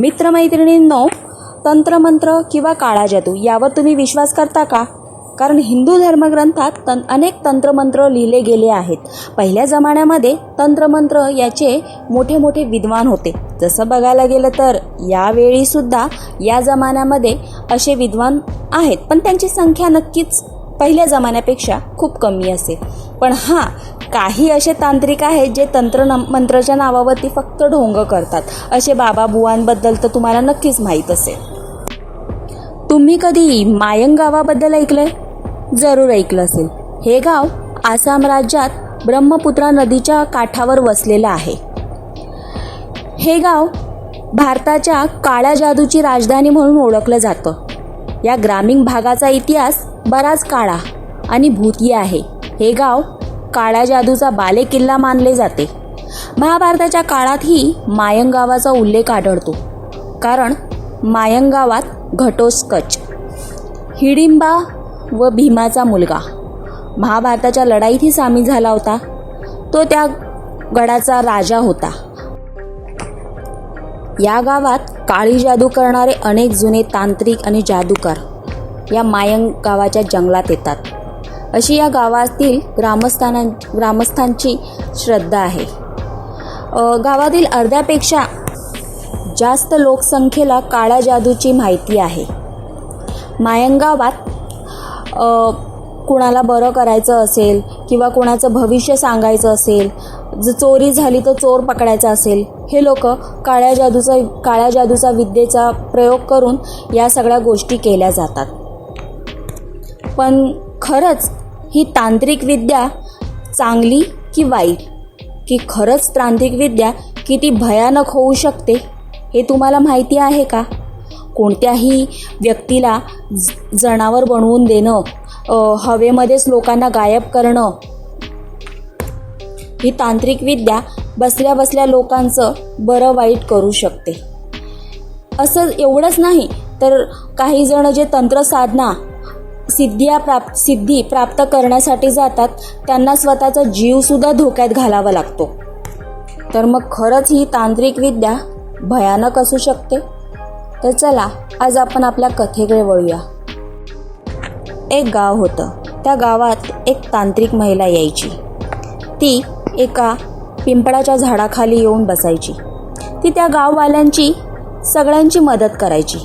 मित्रमैत्रिणींनो, तंत्रमंत्र किंवा काळा जादू यावर तुम्ही विश्वास करता का? कारण हिंदू धर्मग्रंथात अनेक तंत्रमंत्र लिहिले गेले आहेत. पहिल्या जमान्यामध्ये तंत्रमंत्र याचे मोठे मोठे विद्वान होते. जसं बघायला गेलं तर यावेळीसुद्धा या जमान्यामध्ये असे विद्वान आहेत, पण त्यांची संख्या नक्कीच पहिल्या जमान्यापेक्षा खूप कमी असेल. पण हां, काही असे तांत्रिक आहेत जे मंत्राच्या नावावरती फक्त ढोंग करतात. असे बाबा बुवांबद्दल तर तुम्हाला नक्कीच माहीत असेल. तुम्ही कधी मायंग गावाबद्दल ऐकलंय? जरूर ऐकलं असेल. हे गाव आसाम राज्यात ब्रह्मपुत्रा नदीच्या काठावर वसलेलं आहे. हे गाव भारताच्या काळ्या जादूची राजधानी म्हणून ओळखलं जातं. या ग्रामीण भागाचा इतिहास बराच काळा आणि भूतिया आहे. हे गाव काळ्या जादूचा बालेकिल्ला मानले जाते. महाभारताच्या काळातही मायंग गावाचा उल्लेख आढळतो. कारण मायंग गावात घटोत्कच, हिडिंबा व भीमाचा मुलगा महाभारताच्या लढाईतही सामील झाला होता. तो त्या गडाचा राजा होता. या गावात काळी जादू करणारे अनेक जुने तांत्रिक आणि जादूगार या मायंग गावाच्या जंगलात येतात, अशी या गावातील ग्रामस्थांची श्रद्धा आहे. गावातील अर्ध्यापेक्षा जास्त लोकसंख्येला काळ्या जादूची माहिती आहे. मायंग गावात कुणाला बरं करायचं असेल किंवा कुणाचं भविष्य सांगायचं असेल, जर चोरी झाली तर चोर पकडायचा असेल, हे लोक काळ्या जादूचा विद्येचा प्रयोग करून या सगळ्या गोष्टी केल्या जातात. पण खरंच ही तांत्रिक विद्या चांगली की वाईट, की खरंच तांत्रिक विद्या किती भयानक होऊ शकते हे तुम्हाला माहिती आहे का? कोणत्याही व्यक्तीला जनावर बनवून देणं, हवेमध्येच लोकांना गायब करणं, ही तांत्रिक विद्या बसल्या बसल्या लोकांचं बरं वाईट करू शकते. असं एवढंच नाही तर काही जण जे तंत्रसाधना सिद्धी प्राप्त करण्यासाठी जातात, त्यांना स्वतःचा जीवसुद्धा धोक्यात घालावा लागतो. तर मग खरंच ही तांत्रिक विद्या भयानक असू शकते. तर चला, आज आपण आपल्या कथेकडे वळूया. एक गाव होतं. त्या गावात एक तांत्रिक महिला यायची. ती एका पिंपळाच्या झाडाखाली येऊन बसायची. ती त्या गाववाल्यांची सगळ्यांची मदत करायची.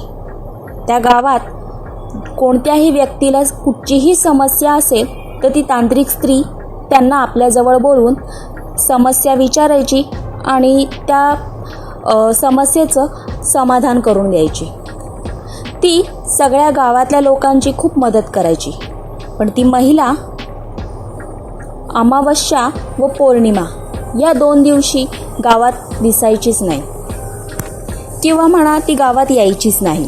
त्या गावात कोणत्याही व्यक्तीला कुठचीही समस्या असेल तर ती तांत्रिक स्त्री त्यांना आपल्याजवळ बोलवून समस्या विचारायची आणि त्या समस्येचं समाधान करून द्यायची. ती सगळ्या गावातल्या लोकांची खूप मदत करायची. पण ती महिला अमावस्या व पौर्णिमा या 2 दिवशी गावात दिसायचीच नाही, किंवा म्हणा ती गावात यायचीच नाही.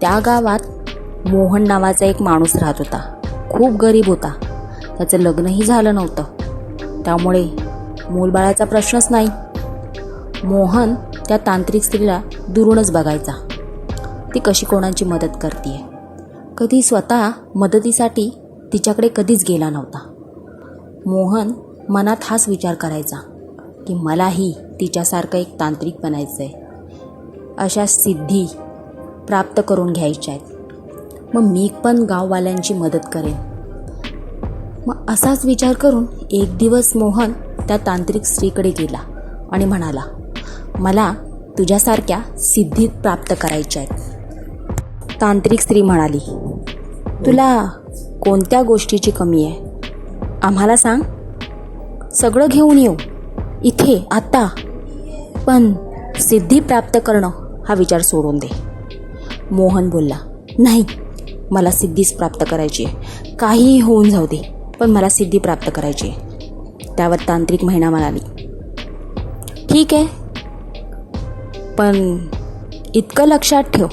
त्या गावात मोहन नावाचा एक माणूस राहत होता. खूप गरीब होता. त्याचं लग्नही झालं नव्हतं, त्यामुळे मूलबाळाचा प्रश्नच नाही. मोहन त्या तांत्रिक स्त्रीला दुरूनच बघायचा. ती कशी कोणाची मदत करते. कधी स्वतः मदतीसाठी तिच्याकडे कधीच गेला नव्हता. मोहन मनात हाच विचार करायचा की मलाही तिच्यासारखं एक तांत्रिक बनायचं आहे, अशा सिद्धी प्राप्त करून घ्यायच्या आहेत. मग मी पण गाववाल्यांची मदत करेन. मग असाच विचार करून एक दिवस मोहन त्या तांत्रिक स्त्रीकडे गेला आणि म्हणाला, मला तुझ्यासारख्या सिद्धी प्राप्त करायच्या आहेत. तांत्रिक स्त्री म्हणाली, तुला कोणत्या गोष्टीची कमी आहे? आम्हाला सांग, सगळं घेऊन येऊ इथे आत्ता, पण सिद्धी प्राप्त करणं हा विचार सोडून दे. मोहन बोलला, नाही, मला सिद्धीच प्राप्त करायची आहे. काहीही होऊन जाऊ दे, पण मला सिद्धी प्राप्त करायची आहे. त्यावर तांत्रिक महिला म्हणाली, ठीक आहे, पण इतकं लक्षात ठेव,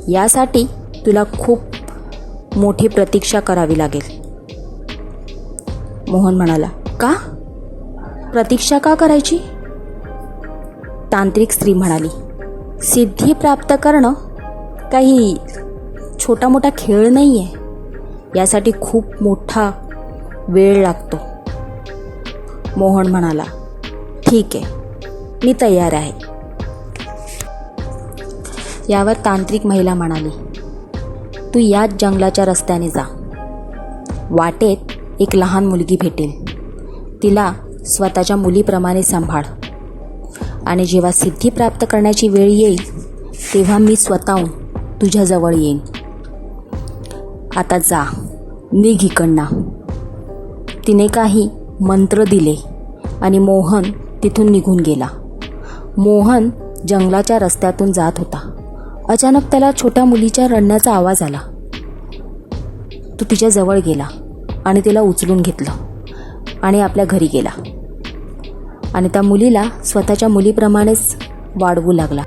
यासाठी तुला खूप मोठी प्रतीक्षा करावी लागेल. मोहन म्हणाला, का? प्रतीक्षा का करायची? तांत्रिक स्त्री म्हणाली, सिद्धी प्राप्त करणं काही छोटा मोठा खेळ नाही आहे. यासाठी खूप मोठा वेळ लागतो. मोहन म्हणाला, ठीक आहे, मी तयार आहे, यावर तांत्रिक महिला म्हणाली, तू याच जंगलाच्या रस्त्याने जा. वाटेत एक लहान मुलगी भेटेल. तिला स्वतःच्या मुलीप्रमाणे सांभाळ आणि जेव्हा सिद्धी प्राप्त करण्याची वेळ येईल तेव्हा मी स्वतःहून तुझ्याजवळ येईन. आता जा, निघ इकडनं. तिने काही मंत्र दिले आणि मोहन तिथून निघून गेला. मोहन जंगलाच्या रस्त्यातून जात होता. अचानक त्याला छोट्या मुलीच्या रडण्याचा आवाज आला. तो तिच्याजवळ गेला आणि तिला उचलून घेतलं आणि आपल्या घरी गेला आणि त्या मुलीला स्वतःच्या मुलीप्रमाणेच वाढवू लागला.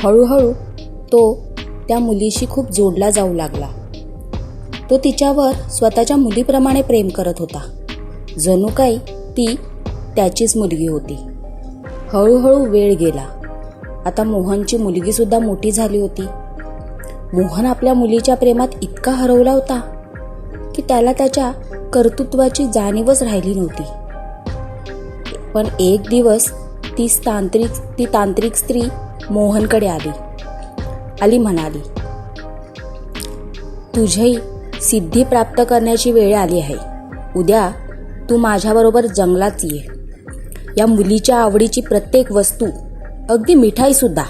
हळूहळू तो त्या मुलीशी खूप जोडला जाऊ लागला. तो तिच्यावर स्वतःच्या मुलीप्रमाणे प्रेम करत होता. जणू काही ती त्याचीच मुलगी होती. हळूहळू वेळ गेला. आता मोहनची मुलगीसुद्धा मोठी झाली होती. मोहन आपल्या मुलीच्या प्रेमात इतका हरवला होता की त्याला त्याच्या कर्तृत्वाची जाणीवच राहिली नव्हती. पण एक दिवस ती तांत्रिक स्त्री मोहनकडे आली म्हणाली, तुझी सिद्धी प्राप्त करण्याची वेळ आली आहे. उद्या तू माझ्याबरोबर जंगलात ये. या मुलीच्या आवडीची प्रत्येक वस्तू, अगदी मिठाईसुद्धा,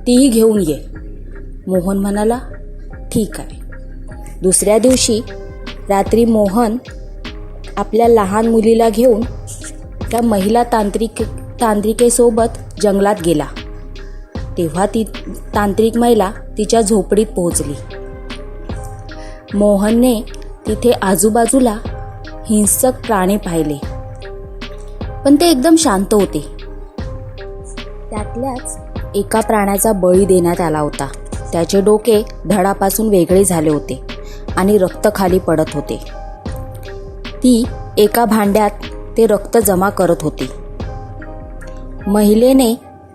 तीही घेऊन ये. मोहन म्हणाला, ठीक आहे. दुसऱ्या दिवशी रात्री मोहन आपल्या लहान मुलीला घेऊन त्या महिला तांत्रिकेसोबत जंगलात गेला. तेव्हा ती तांत्रिक महिला तिच्या झोपडीत पोहोचली. मोहनने तिथे आजूबाजूला हिंसक प्राणी पाहिले, पण ते एकदम शांत होते. त्यातल्याच एका प्राण्याचा बळी देण्यात आला होता. त्याचे डोके धडापासून वेगळे झाले होते आणि रक्त खाली पडत होते. ती एका भांड्यात ते रक्त जमा करत होती. महिलेने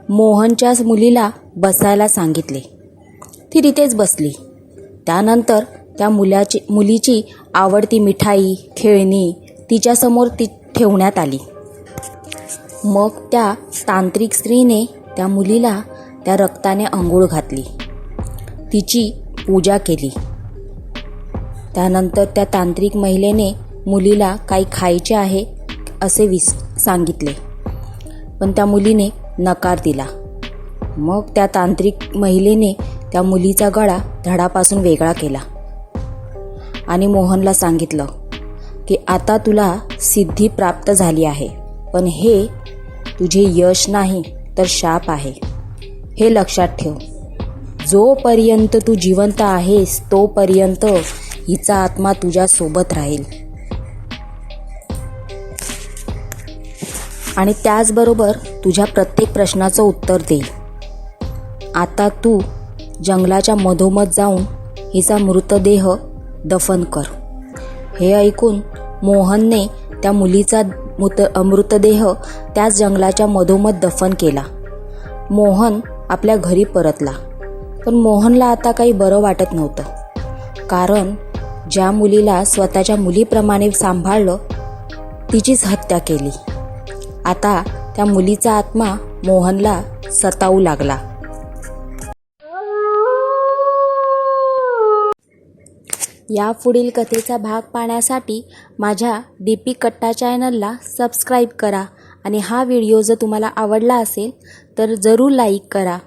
मोहनच्या मुलीला बसायला सांगितले. ती तिथेच बसली. त्यानंतर त्या मुलीची आवडती मिठाई, खेळणी तिच्यासमोर ठेवण्यात आली. मग त्या तांत्रिक स्त्रीने त्या मुलीला त्या रक्ताने अंघोळ घातली. तिची पूजा केली. त्यानंतर त्या तांत्रिक महिलेने मुलीला काही खायचे आहे असे सांगितले, पण त्या मुलीने नकार दिला. मग त्या तांत्रिक महिलेने त्या मुलीचा गळा धडापासून वेगळा केला आणि मोहनला सांगितलं की आता तुला सिद्धी प्राप्त झाली आहे, पण हे तुझे यश नाही तर शाप आहे. हे लक्षात ठेव. जोपर्यंत तू जिवंत आहेस तोपर्यंत हिचा आत्मा तुझ्या सोबत राहील आणि त्याचबरोबर तुझ्या प्रत्येक प्रश्नाचं उत्तर देईल. आता तू जंगलाच्या मधोमध जाऊन हिचा मृतदेह दफन कर. हे ऐकून मोहनने त्या मुलीचा मृतदेह त्याच जंगलाच्या मधोमध दफन केला. मोहन आपल्या घरी परतला, पण मोहनला आता काही बरं वाटत नव्हतं, कारण ज्या मुलीला स्वतःच्या मुलीप्रमाणे सांभाळलं तिचीच हत्या केली. आता त्या मुलीचा आत्मा मोहनला सतावू लागला. या पुढील कथेचा भाग पाहण्यासाठी माझ्या DP कट्टा चॅनलला सबस्क्राईब करा आणि हा व्हिडिओ जर तुम्हाला आवडला असेल तर जरूर लाईक करा.